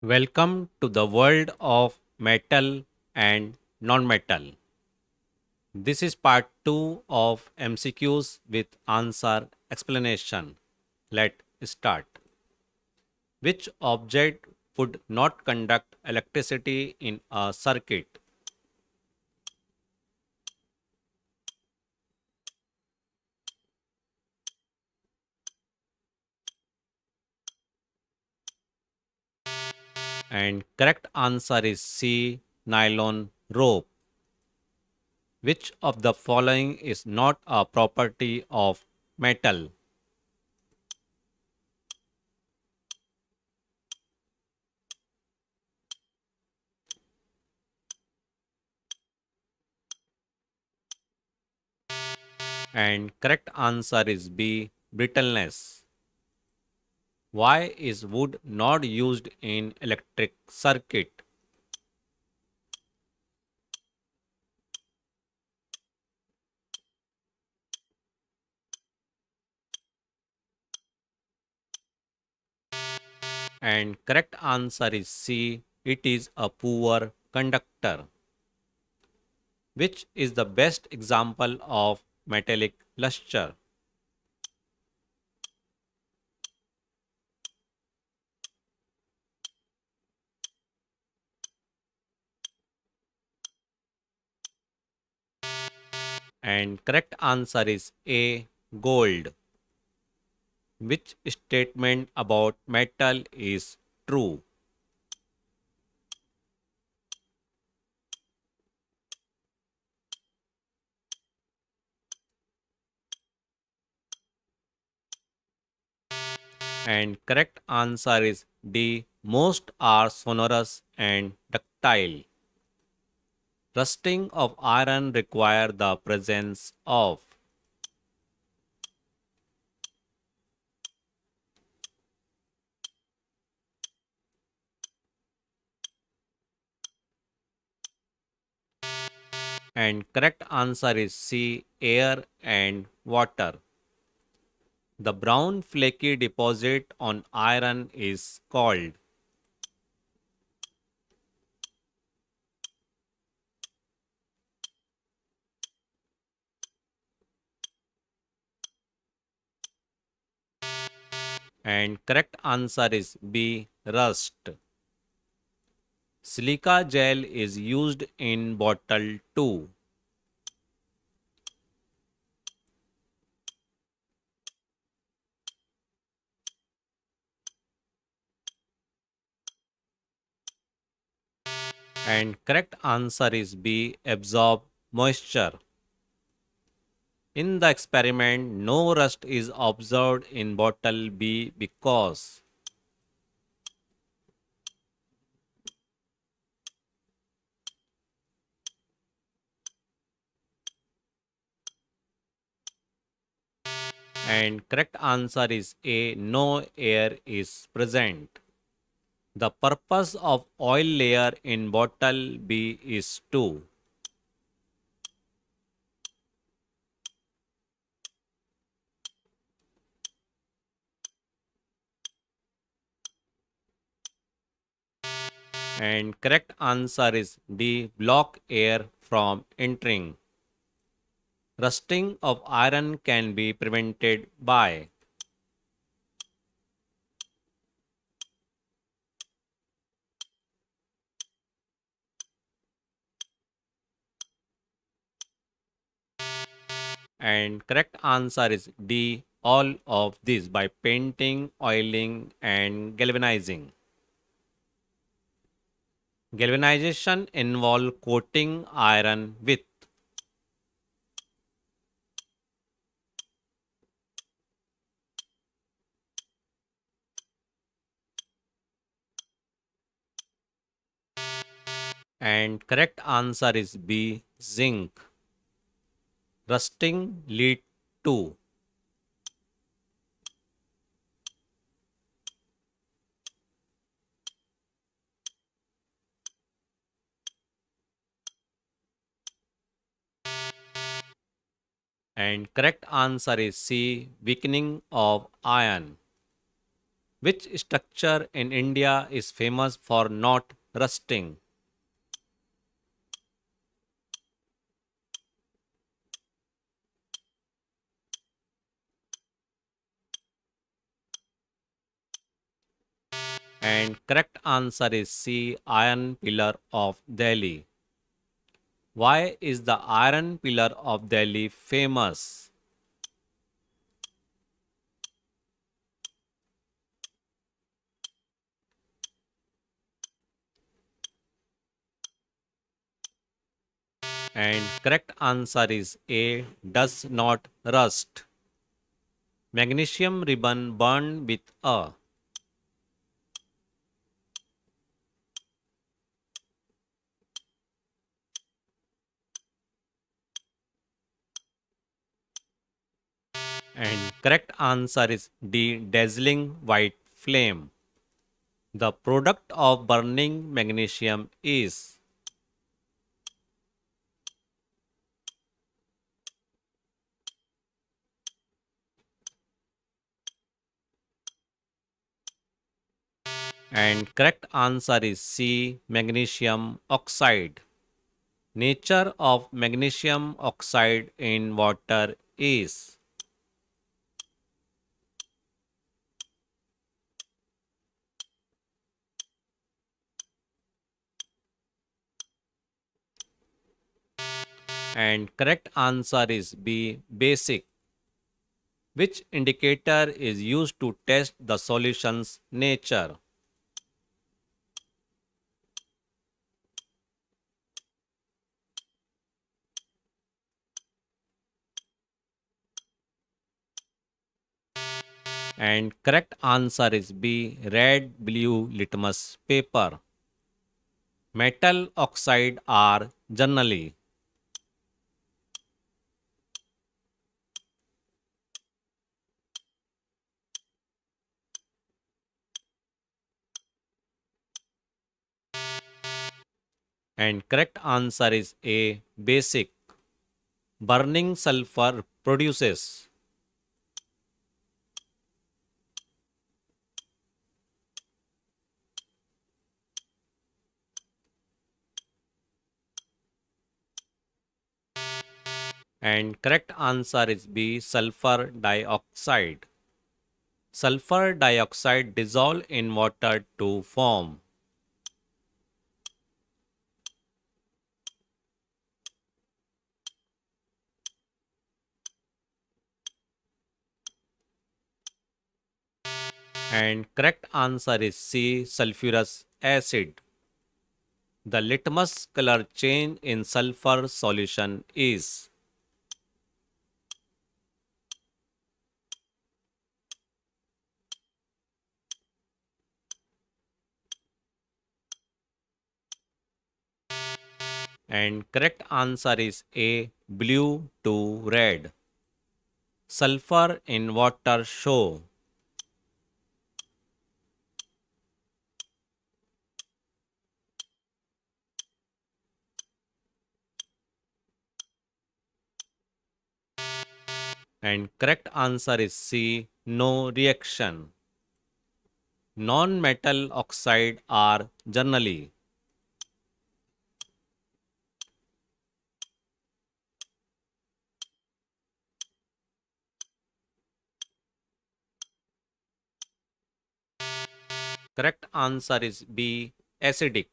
Welcome to the world of metal and non-metal. This is part 2 of MCQs with answer explanation. Let's start. Which object would not conduct electricity in a circuit? And correct answer is C, nylon rope. Which of the following is not a property of metal? And correct answer is B, brittleness. Why is wood not used in electric circuit? And correct answer is C. It is a poor conductor. Which is the best example of metallic luster? And correct answer is A. Gold. Which statement about metal is true? And correct answer is D. Most are sonorous and ductile. Rusting of iron require the presence of. And correct answer is C, air and water. The brown flaky deposit on iron is called. And correct answer is B, rust. Silica gel is used in bottle 2. And correct answer is B, absorb moisture. In the experiment, no rust is observed in bottle B because. And correct answer is A, no air is present. The purpose of oil layer in bottle B is to. And correct answer is D, block air from entering. Rusting of iron can be prevented by. And correct answer is D, all of this by painting, oiling and galvanizing. Galvanization involve coating iron with. And correct answer is B, zinc. Rusting lead to. And correct answer is C, weakening of iron. Which structure in India is famous for not rusting? And correct answer is C. Iron Pillar of Delhi. Why is the Iron Pillar of Delhi famous? And correct answer is A. Does not rust. Magnesium ribbon burned with a. And correct answer is D. Dazzling white flame. The product of burning magnesium is. And correct answer is C. Magnesium oxide. Nature of magnesium oxide in water is. And correct answer is B. Basic. Which indicator is used to test the solution's nature? And correct answer is B. Red blue litmus paper. Metal oxide are generally. And correct answer is A. Basic. Burning sulfur produces. And correct answer is B. Sulfur dioxide. Sulfur dioxide dissolve in water to form. And correct answer is C. Sulfurous acid. The litmus color change in sulfur solution is. And correct answer is A. Blue to red. Sulfur in water show. And correct answer is C. No reaction. Non-metal oxide are generally. Correct answer is B. Acidic.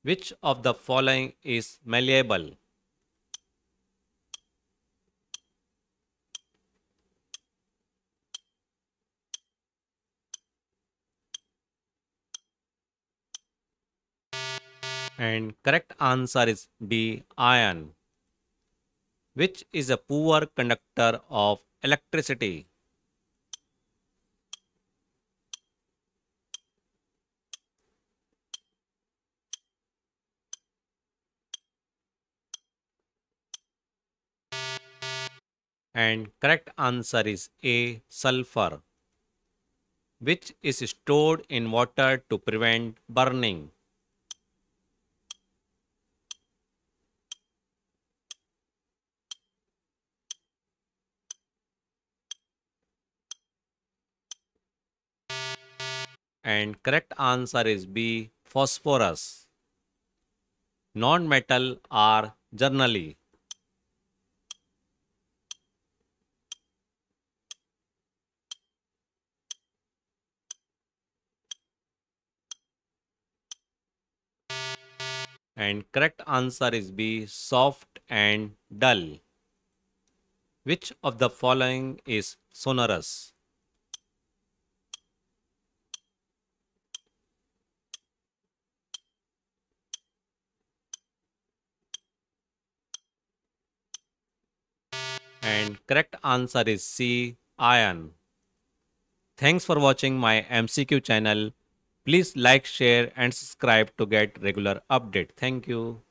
Which of the following is malleable? And correct answer is D. Iron. Which is a poor conductor of electricity? And correct answer is A. Sulfur. Which is stored in water to prevent burning? And correct answer is B. Phosphorus. Non-metal are generally. And correct answer is B. Soft and dull. Which of the following is sonorous? And correct answer is C. Iron. Thanks for watching my MCQ channel. Please like, share and subscribe to get regular update. Thank you.